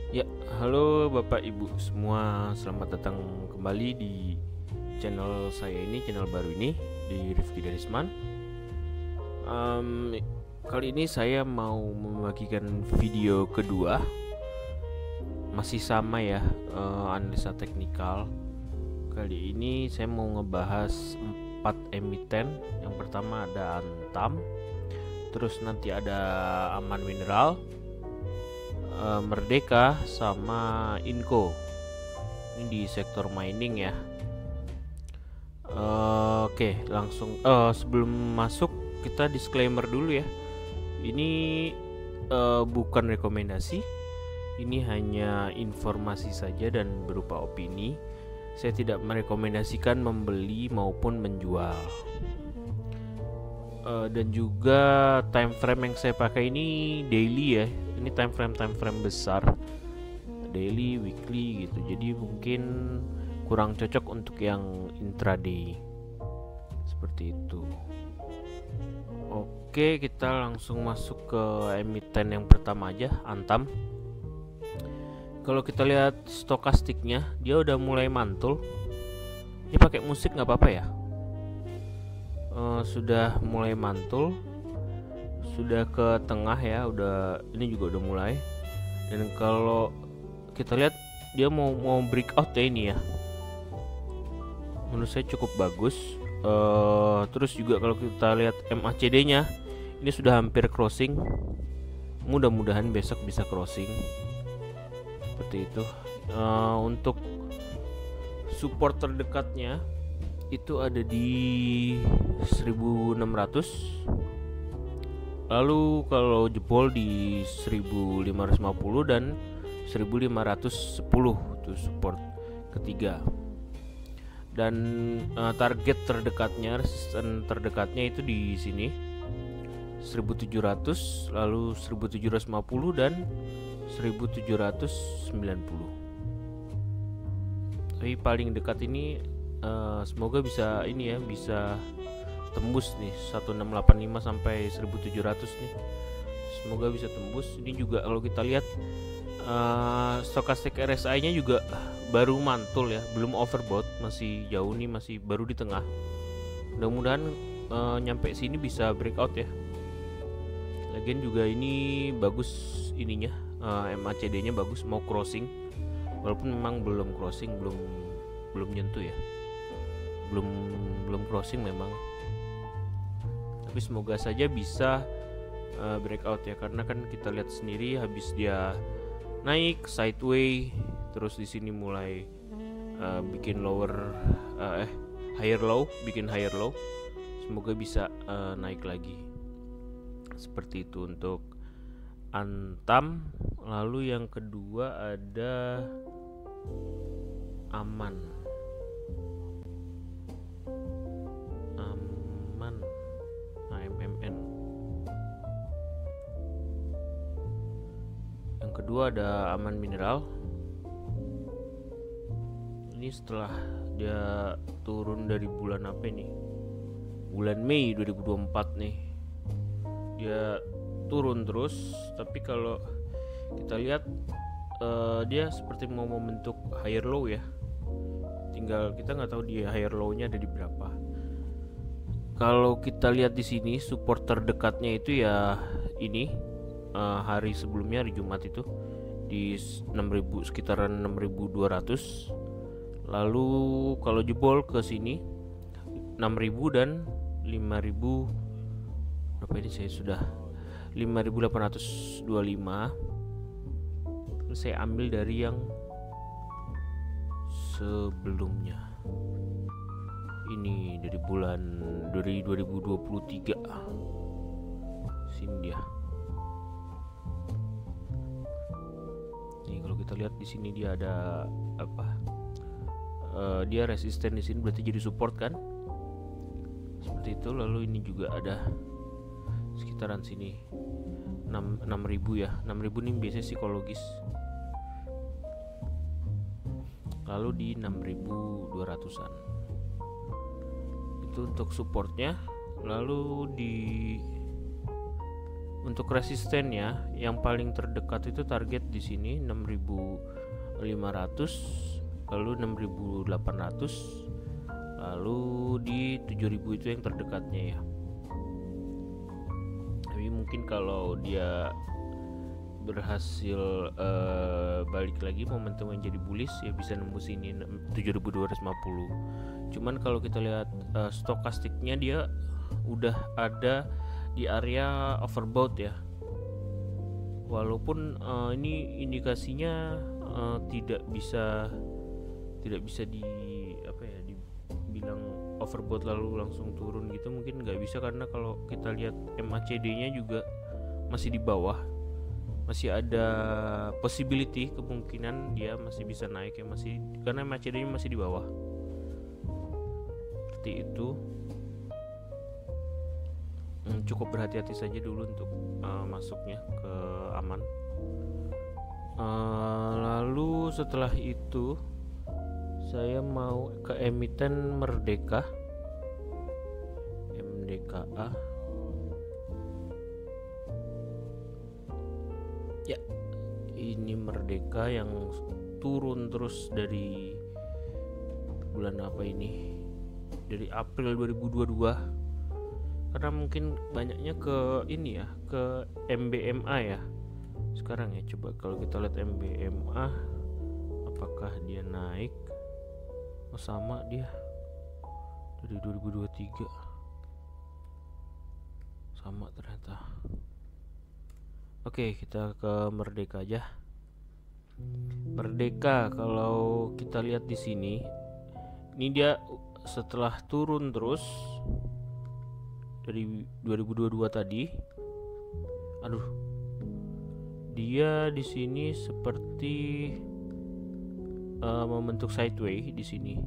Ya, halo Bapak Ibu semua, selamat datang kembali di channel saya ini, channel baru ini di Rifki Darisman. Kali ini saya mau membagikan video kedua, masih sama ya, analisa teknikal. Kali ini saya mau ngebahas 4 emiten. Yang pertama ada Antam, terus nanti ada Aman Mineral, Merdeka, sama Inco. Ini di sektor mining ya. Oke, langsung sebelum masuk kita disclaimer dulu ya. Ini bukan rekomendasi. Ini hanya informasi saja dan berupa opini. Saya tidak merekomendasikan membeli maupun menjual. Dan juga time frame yang saya pakai ini daily ya. Ini time frame besar, daily, weekly gitu. Jadi mungkin kurang cocok untuk yang intraday seperti itu. Oke, kita langsung masuk ke emiten yang pertama aja, Antam. Kalau kita lihat stokastiknya, dia udah mulai mantul. Ini pakai musik nggak apa-apa ya? Sudah mulai mantul, sudah ke tengah ya, ini juga udah mulai. Dan kalau kita lihat dia mau breakout ya ini ya, menurut saya cukup bagus. Terus juga kalau kita lihat MACD-nya, ini sudah hampir crossing. Mudah-mudahan besok bisa crossing seperti itu. Untuk support terdekatnya itu ada di 1600. Lalu kalau jebol di 1550 dan 1510 itu support ketiga. Dan target terdekatnya, resisten terdekatnya itu di sini 1700, lalu 1750 dan 1790. Tapi paling dekat ini semoga bisa ini ya, bisa tembus nih 1685 sampai 1700 nih. Semoga bisa tembus. Ini juga kalau kita lihat stochastic RSI-nya juga baru mantul ya, belum overbought, masih jauh nih, masih baru di tengah. Mudah-mudahan nyampe sini bisa breakout ya. Lagian juga ini bagus ininya, MACD-nya bagus, mau crossing. Walaupun memang belum crossing, belum nyentuh ya. Belum crossing memang. Tapi semoga saja bisa breakout ya, karena kan kita lihat sendiri habis dia naik sideway, terus di sini mulai bikin higher low, bikin higher low. Semoga bisa naik lagi. Seperti itu untuk Antam. Lalu yang kedua ada Aman. AMMN. Yang kedua ada Aman Mineral. Ini setelah dia turun dari bulan apa ini? Bulan Mei 2024 nih. Dia turun terus, tapi kalau kita lihat dia seperti mau membentuk higher low ya. Tinggal kita nggak tahu dia higher low-nya ada di berapa. Kalau kita lihat di sini support terdekatnya itu ya ini hari sebelumnya, hari Jumat itu di 6000, sekitaran 6200. Lalu kalau jebol ke sini 6000 dan 5000, berapa ini saya sudah 5825. Terus saya ambil dari yang sebelumnya. Ini dari 2023. Sini dia. Nih kalau kita lihat di sini dia ada apa? Dia resisten di sini, berarti jadi support kan? Seperti itu. Lalu ini juga ada sekitaran sini 6000 ya. 6000 ini biasanya psikologis. Lalu di 6200-an. Itu untuk supportnya. Lalu Untuk resistennya yang paling terdekat itu target di sini 6.500, lalu 6.800, lalu di 7.000 itu yang terdekatnya ya. Tapi mungkin kalau dia berhasil balik lagi momentum yang jadi bullish ya bisa nembus ini 7.250. Cuman kalau kita lihat stokastiknya dia udah ada di area overbought ya. Walaupun ini indikasinya tidak bisa dibilang overbought lalu langsung turun gitu, mungkin nggak bisa, karena kalau kita lihat MACD-nya juga masih di bawah, masih ada possibility kemungkinan dia masih bisa naik ya, masih karena MACD-nya masih di bawah. Seperti itu. Cukup berhati-hati saja dulu untuk masuknya ke aman. Lalu setelah itu saya mau ke emiten Merdeka, MDKA. Ya, ini Merdeka yang turun terus dari bulan apa ini? Dari April 2022. Karena mungkin banyaknya ke ini ya, ke MBMA ya. Sekarang ya, coba kalau kita lihat MBMA apakah dia naik? Oh, sama dia dari 2023. Sama ternyata. Oke, kita ke Merdeka aja. Merdeka kalau kita lihat di sini, ini dia setelah turun terus dari 2022 tadi. Dia di sini seperti membentuk sideway di sini.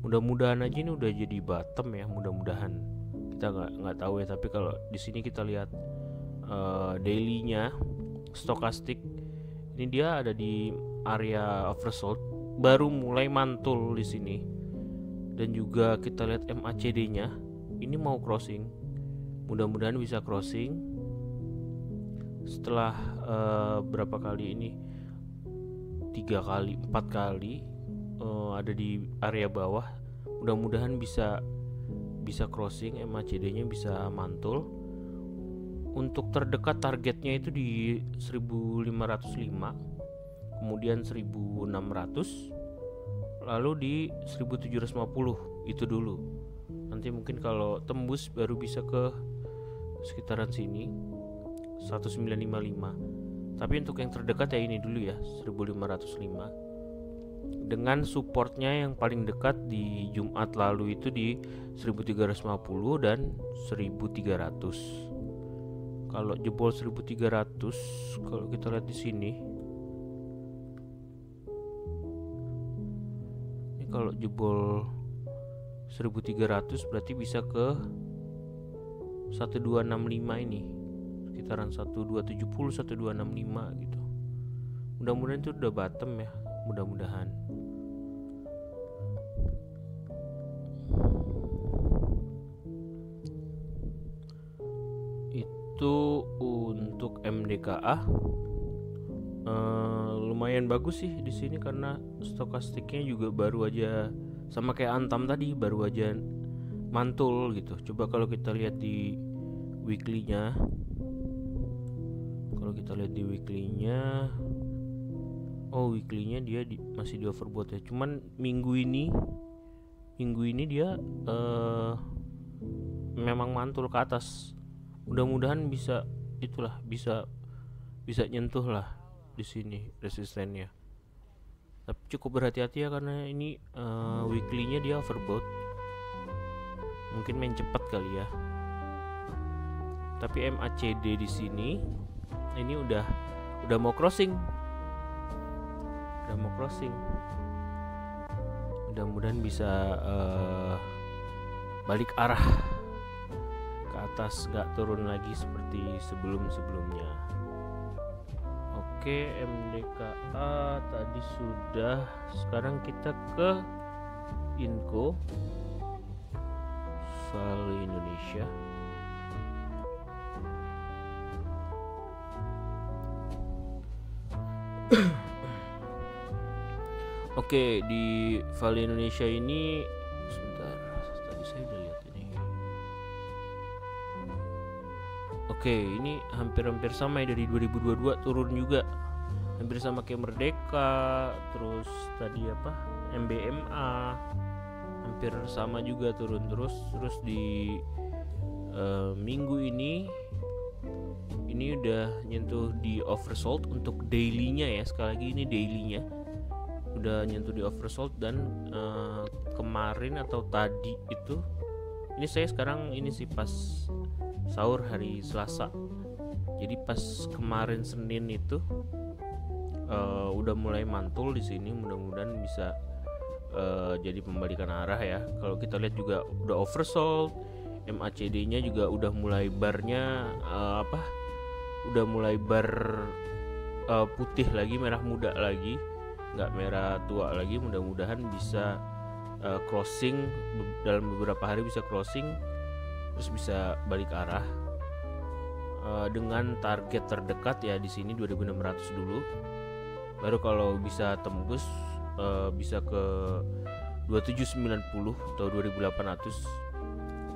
Mudah-mudahan aja ini udah jadi bottom ya, mudah-mudahan. Kita nggak tahu ya, tapi kalau di sini kita lihat daily-nya stokastik, ini dia ada di area oversold, baru mulai mantul di sini. Dan juga kita lihat MACD-nya ini mau crossing, mudah-mudahan bisa crossing setelah berapa kali ini, 3 kali 4 kali ada di area bawah. Mudah-mudahan bisa crossing, MACD-nya bisa mantul. Untuk terdekat targetnya itu di 1505, kemudian 1600, lalu di 1750 itu dulu. Nanti mungkin kalau tembus baru bisa ke sekitaran sini 1955. Tapi untuk yang terdekat ya ini dulu ya, 1505. Dengan supportnya yang paling dekat di Jumat lalu itu di 1350 dan 1300. Kalau jebol 1300, kalau kita lihat di sini, ini kalau jebol 1300 berarti bisa ke 1265 ini, sekitaran 1270 1265 gitu. Mudah-mudahan itu udah bottom ya, mudah-mudahan. Itu untuk MDKA. Lumayan bagus sih di sini karena stokastiknya juga baru aja sama kayak Antam tadi, baru aja mantul gitu. Coba kalau kita lihat di weekly-nya, weekly-nya dia masih di overbought ya. Cuman minggu ini dia memang mantul ke atas. Mudah-mudahan bisa nyentuh lah di sini resistennya. Tapi cukup berhati-hati ya karena ini weekly-nya dia overbought. Mungkin main cepat kali ya. Tapi MACD di sini ini udah mau crossing. Mudah-mudahan bisa balik arah ke atas, gak turun lagi seperti sebelum-sebelumnya. Oke, MDKA tadi sudah. Sekarang kita ke Inco, Value Indonesia. Oke, di Vale Indonesia ini sebentar, tadi saya udah lihat ini. Oke, ini hampir-hampir sama ya, dari 2022 turun juga. Hampir sama kayak Merdeka, terus tadi apa? MBMA. Hampir sama juga turun terus di minggu ini udah nyentuh di oversold untuk dailynya ya. Sekali lagi ini dailynya udah nyentuh di oversold. Dan kemarin atau tadi itu, ini saya sekarang ini sih pas sahur hari Selasa, jadi pas kemarin Senin itu udah mulai mantul di sini. Mudah-mudahan bisa jadi pembalikan arah ya. Kalau kita lihat juga udah oversold, MACD-nya juga udah mulai barnya udah mulai bar putih lagi, merah muda lagi, nggak merah tua lagi. Mudah-mudahan bisa crossing dalam beberapa hari, bisa crossing terus bisa balik arah dengan target terdekat ya di sini 2600 dulu. Baru kalau bisa tembus bisa ke 2790 atau 2800.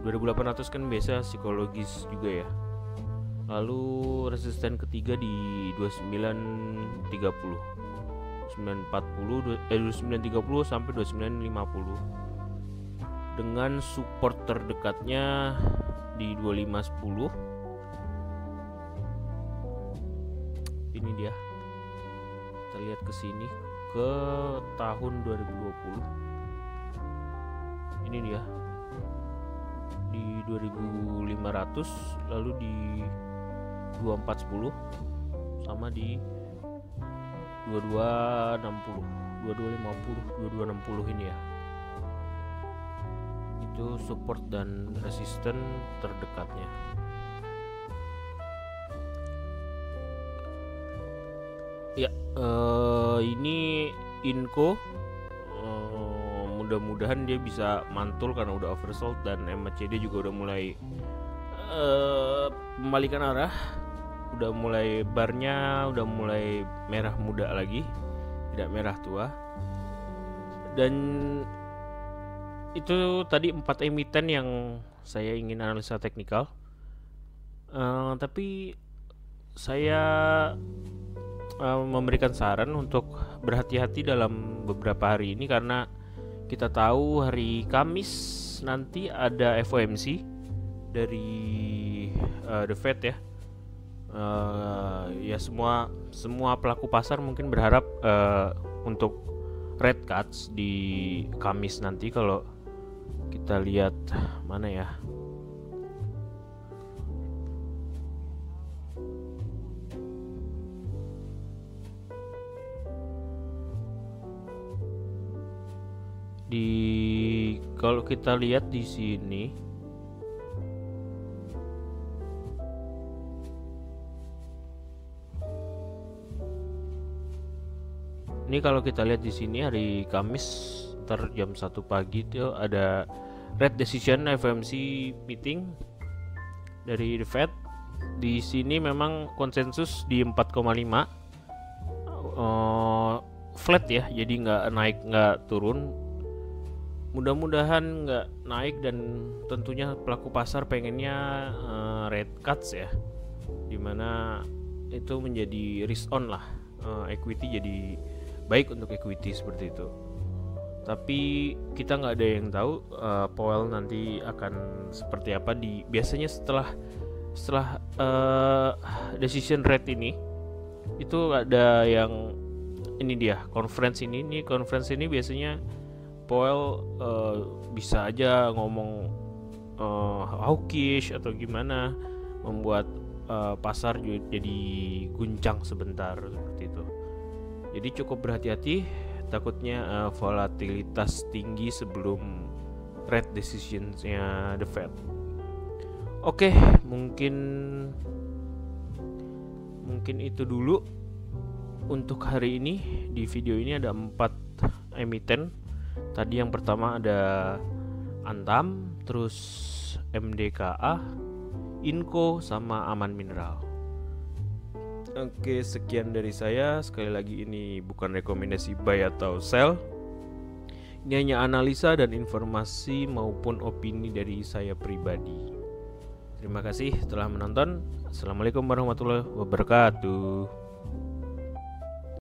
2800 kan biasa psikologis juga ya. Lalu resisten ketiga di 2930. 2930 sampai 2950 dengan support terdekatnya di 2510. Ini dia, kita lihat ke sini ke tahun 2020. Ini dia di 2500, lalu di 2410 sama di 2260, 2250, 2260 ini ya. Itu support dan resisten terdekatnya. Ya, ini Inco. Mudah-mudahan dia bisa mantul karena udah oversold, dan MACD juga udah mulai membalikan arah. Udah mulai barnya udah mulai merah muda lagi, tidak merah tua. Dan itu tadi 4 emiten yang saya ingin analisa teknikal. Tapi saya memberikan saran untuk berhati-hati dalam beberapa hari ini, karena kita tahu hari Kamis nanti ada FOMC dari The Fed ya. Ya semua pelaku pasar mungkin berharap untuk rate cuts di Kamis nanti. Kalau kita lihat mana ya, kalau kita lihat di sini kalau kita lihat di sini hari Kamis ntar jam 1 pagi itu ada rate decision FOMC meeting dari The Fed. Di sini memang konsensus di 4,5, flat ya, jadi nggak naik nggak turun. Mudah-mudahan nggak naik, dan tentunya pelaku pasar pengennya rate cuts ya, dimana itu menjadi risk on lah, equity jadi baik untuk equity seperti itu. Tapi kita nggak ada yang tahu Powell nanti akan seperti apa. Biasanya setelah decision rate ini itu ada yang ini dia conference ini biasanya Powell bisa aja ngomong hawkish atau gimana, membuat pasar jadi guncang sebentar seperti itu. Jadi cukup berhati-hati, takutnya volatilitas tinggi sebelum rate decisions-nya The Fed. Oke, mungkin itu dulu untuk hari ini. Di video ini ada 4 emiten. Tadi yang pertama ada Antam, terus MDKA, Inco, sama Aman Mineral. Oke, sekian dari saya. Sekali lagi ini bukan rekomendasi buy atau sell. Ini hanya analisa dan informasi maupun opini dari saya pribadi. Terima kasih telah menonton. Assalamualaikum warahmatullahi wabarakatuh.